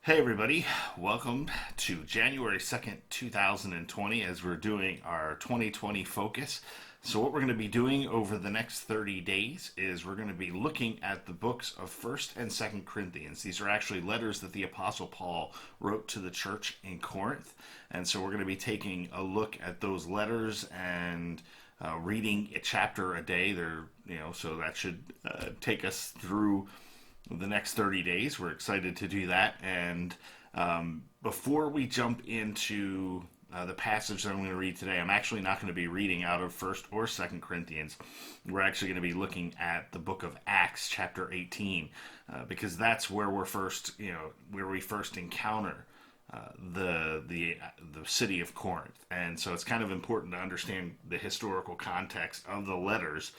Hey everybody, welcome to January 2nd, 2020 as we're doing our 2020 focus. So what we're going to be doing over the next 30 days is we're going to be looking at the books of 1st and 2nd Corinthians. These are actually letters that the Apostle Paul wrote to the church in Corinth. And so we're going to be taking a look at those letters and reading a chapter a day. So that should take us through the next 30 days. We're excited to do that. And before we jump into the passage that I'm going to read today, I'm actually not going to be reading out of 1st or 2nd Corinthians. We're actually going to be looking at the book of Acts, chapter 18, because that's where where we first encounter the city of Corinth, and so it's kind of important to understand the historical context of the letters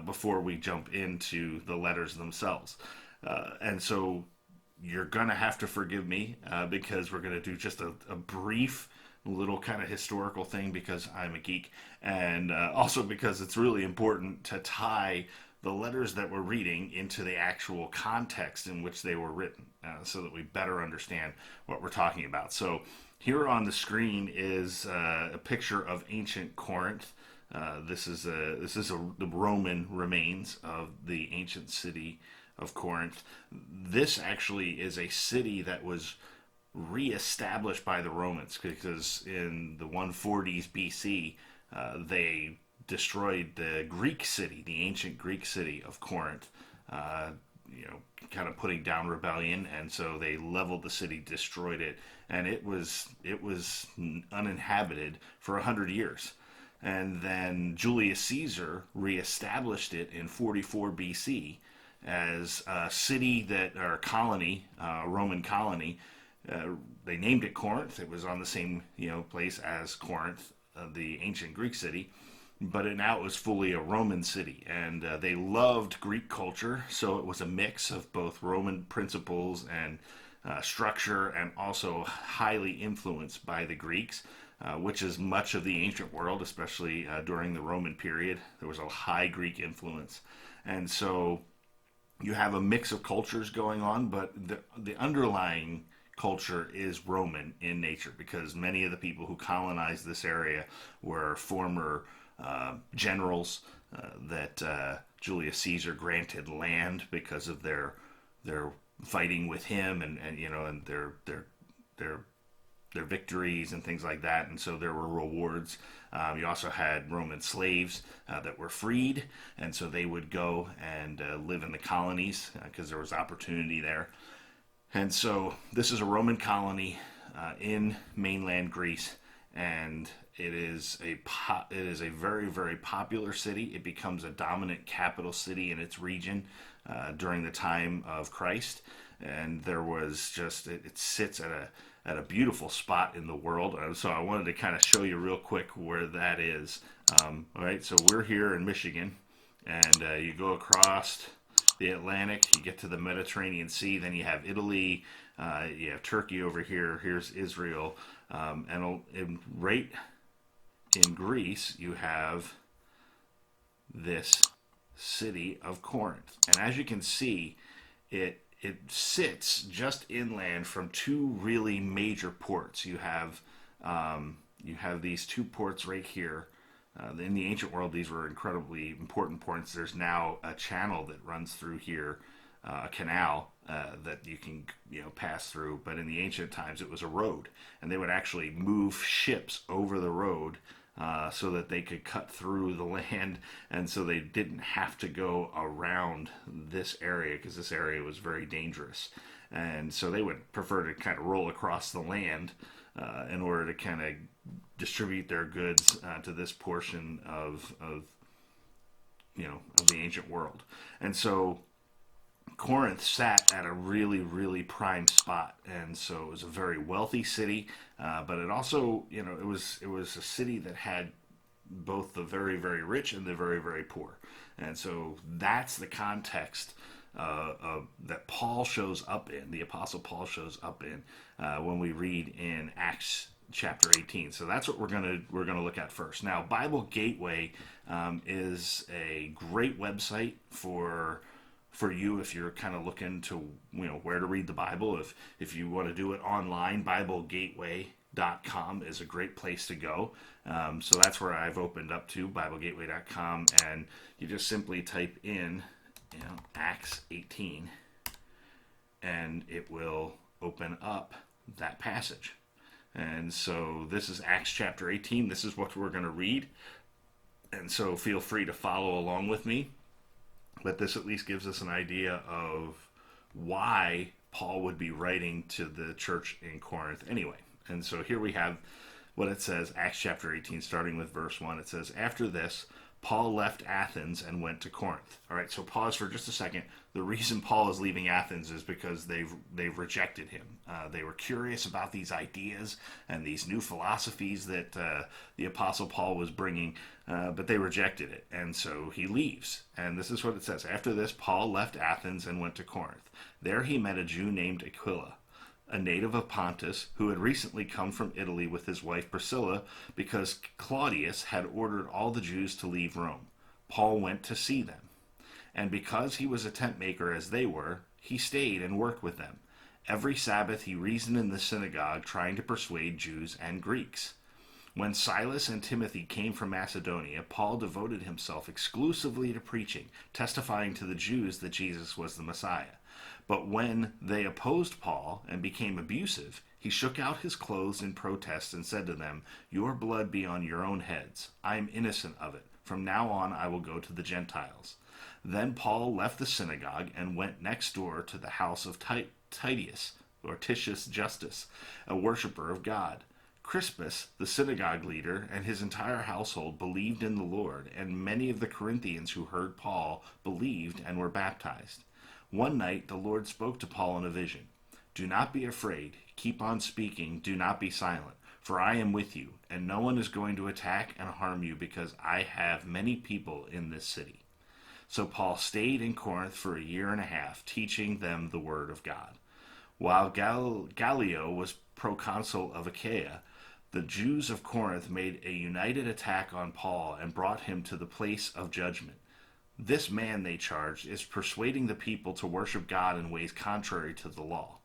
before we jump into the letters themselves. And so you're going to have to forgive me because we're going to do just a brief little kind of historical thing because I'm a geek, and also because it's really important to tie the letters that we're reading into the actual context in which they were written so that we better understand what we're talking about. So here on the screen is a picture of ancient Corinth. This is the Roman remains of the ancient city of Corinth. This actually is a city that was reestablished by the Romans because in the 140s BC, they destroyed the Greek city, the ancient Greek city of Corinth, kind of putting down rebellion, and so they leveled the city, destroyed it, and it was uninhabited for 100 years. And then Julius Caesar reestablished it in 44 BC as a city or colony, Roman colony. They named it Corinth. It was on the same place as Corinth, the ancient Greek city, but now it was fully a Roman city, and they loved Greek culture, so it was a mix of both Roman principles and structure, and also highly influenced by the Greeks, which is much of the ancient world, especially during the Roman period. There was a high Greek influence, and so you have a mix of cultures going on, but the underlying culture is Roman in nature because many of the people who colonized this area were former generals that Julius Caesar granted land because of their fighting with him and their victories and things like that, and so there were rewards. You also had Roman slaves that were freed, and so they would go and live in the colonies because there was opportunity there. And so this is a Roman colony in mainland Greece, and it is a very, very popular city. It becomes a dominant capital city in its region during the time of Christ, and there was it sits at a beautiful spot in the world. So I wanted to kind of show you real quick where that is. All right, so we're here in Michigan, and you go across the Atlantic, you get to the Mediterranean Sea, then you have Italy, you have Turkey over here, here's Israel, and right in Greece you have this city of Corinth. And as you can see, it sits just inland from two really major ports. You have these two ports right here. In the ancient world, these were incredibly important ports. There's now a channel that runs through here, a canal that you can pass through. But in the ancient times, it was a road, and they would actually move ships over the road so that they could cut through the land, and so they didn't have to go around this area because this area was very dangerous. And so they would prefer to kind of roll across the land in order to kind of distribute their goods to this portion of the ancient world. And so Corinth sat at a really, really prime spot, and so it was a very wealthy city. But it also, it was a city that had both the very, very rich and the very, very poor. And so that's the context that Paul shows up in. The Apostle Paul shows up in when we read in Acts chapter 18. So that's what we're gonna look at first. Now, Bible Gateway is a great website for for you if you're kind of looking to, where to read the Bible. If you want to do it online, BibleGateway.com is a great place to go. So that's where I've opened up to, BibleGateway.com, and you just simply type in, Acts 18, and it will open up that passage. And so this is Acts chapter 18. This is what we're going to read. And so feel free to follow along with me. But this at least gives us an idea of why Paul would be writing to the church in Corinth anyway. And so here we have what it says, Acts chapter 18, starting with verse 1. It says, "After this, Paul left Athens and went to Corinth." All right, so pause for just a second. The reason Paul is leaving Athens is because they've rejected him. They were curious about these ideas and these new philosophies that the Apostle Paul was bringing, but they rejected it, and so he leaves. And this is what it says. "After this, Paul left Athens and went to Corinth. There he met a Jew named Aquila, a native of Pontus, who had recently come from Italy with his wife Priscilla, because Claudius had ordered all the Jews to leave Rome. Paul went to see them, and because he was a tent maker as they were, he stayed and worked with them. Every Sabbath he reasoned in the synagogue, trying to persuade Jews and Greeks. When Silas and Timothy came from Macedonia, Paul devoted himself exclusively to preaching, testifying to the Jews that Jesus was the Messiah. But when they opposed Paul and became abusive, he shook out his clothes in protest and said to them, 'Your blood be on your own heads. I am innocent of it. From now on I will go to the Gentiles.' Then Paul left the synagogue and went next door to the house of Titius Justus, a worshiper of God. Crispus, the synagogue leader, and his entire household believed in the Lord, and many of the Corinthians who heard Paul believed and were baptized. One night the Lord spoke to Paul in a vision. 'Do not be afraid. Keep on speaking. Do not be silent. For I am with you, and no one is going to attack and harm you, because I have many people in this city.' So Paul stayed in Corinth for a year and a half, teaching them the word of God. While Gallio was proconsul of Achaia, the Jews of Corinth made a united attack on Paul and brought him to the place of judgment. 'This man,' they charged, 'is persuading the people to worship God in ways contrary to the law.'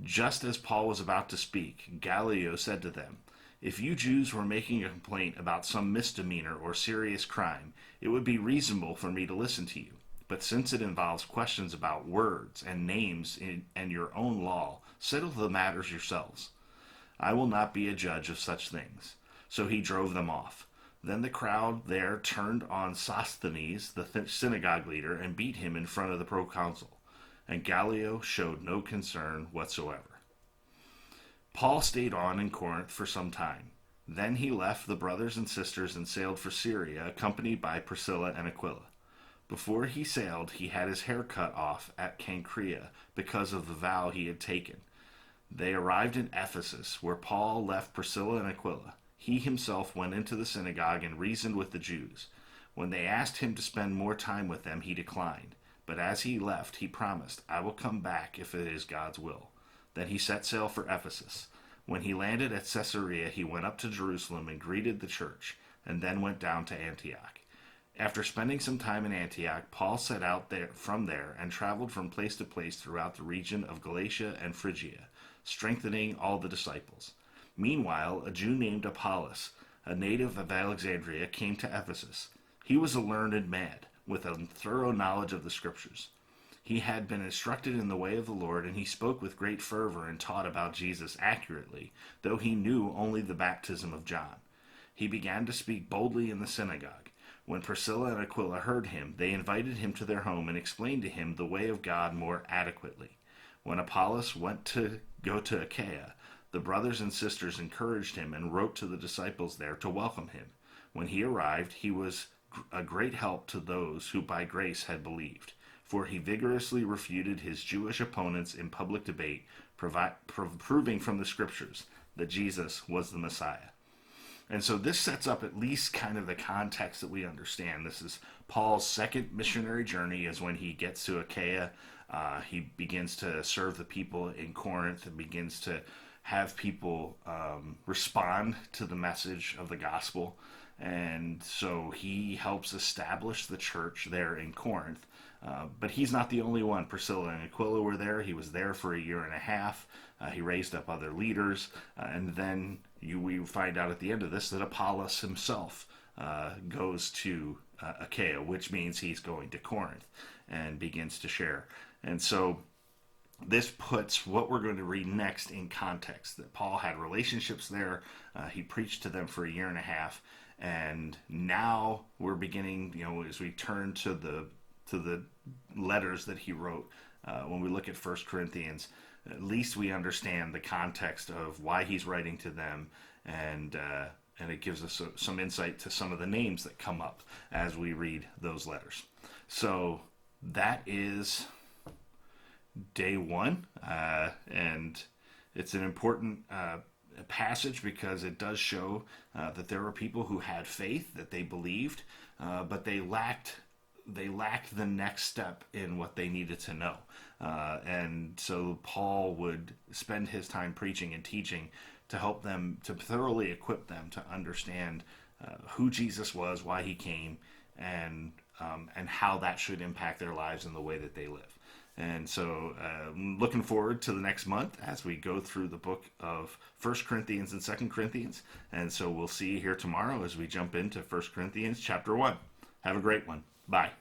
Just as Paul was about to speak, Gallio said to them, 'If you Jews were making a complaint about some misdemeanor or serious crime, it would be reasonable for me to listen to you. But since it involves questions about words and names and your own law, settle the matters yourselves. I will not be a judge of such things.' So he drove them off. Then the crowd there turned on Sosthenes, the synagogue leader, and beat him in front of the proconsul. And Gallio showed no concern whatsoever." Paul stayed on in Corinth for some time. Then he left the brothers and sisters and sailed for Syria, accompanied by Priscilla and Aquila. Before he sailed, he had his hair cut off at Cenchrea because of the vow he had taken. They arrived in Ephesus, where Paul left Priscilla and Aquila. He himself went into the synagogue and reasoned with the Jews. When they asked him to spend more time with them, he declined. But as he left, he promised, "I will come back if it is God's will." Then he set sail for Ephesus. When he landed at Caesarea, he went up to Jerusalem and greeted the church, and then went down to Antioch. After spending some time in Antioch, Paul set out from there and traveled from place to place throughout the region of Galatia and Phrygia, strengthening all the disciples. Meanwhile, a Jew named Apollos, a native of Alexandria, came to Ephesus. He was a learned man, with a thorough knowledge of the Scriptures. He had been instructed in the way of the Lord, and he spoke with great fervor and taught about Jesus accurately, though he knew only the baptism of John. He began to speak boldly in the synagogue. When Priscilla and Aquila heard him, they invited him to their home and explained to him the way of God more adequately. When Apollos went to go to Achaia, the brothers and sisters encouraged him and wrote to the disciples there to welcome him. When he arrived, he was a great help to those who by grace had believed, for he vigorously refuted his Jewish opponents in public debate, proving from the Scriptures that Jesus was the Messiah. And so this sets up at least kind of the context that we understand. This is Paul's second missionary journey, is when he gets to Achaia. He begins to serve the people in Corinth and begins to have people respond to the message of the gospel. And so he helps establish the church there in Corinth. But he's not the only one. Priscilla and Aquila were there. He was there for a year and a half. He raised up other leaders. And then we find out at the end of this that Apollos himself goes to Achaia, which means he's going to Corinth and begins to share. And so this puts what we're going to read next in context, that Paul had relationships there. He preached to them for a year and a half. And now we're beginning, as we turn to the letters that he wrote, when we look at First Corinthians, at least we understand the context of why he's writing to them, and it gives us some insight to some of the names that come up as we read those letters. So that is day one, and it's an important passage because it does show that there were people who had faith, that they believed, but they lacked the next step in what they needed to know. And so Paul would spend his time preaching and teaching to help them, to thoroughly equip them to understand who Jesus was, why he came, and how that should impact their lives and the way that they live. And so looking forward to the next month as we go through the book of First Corinthians and Second Corinthians. And so we'll see you here tomorrow as we jump into First Corinthians chapter 1. Have a great one. Bye.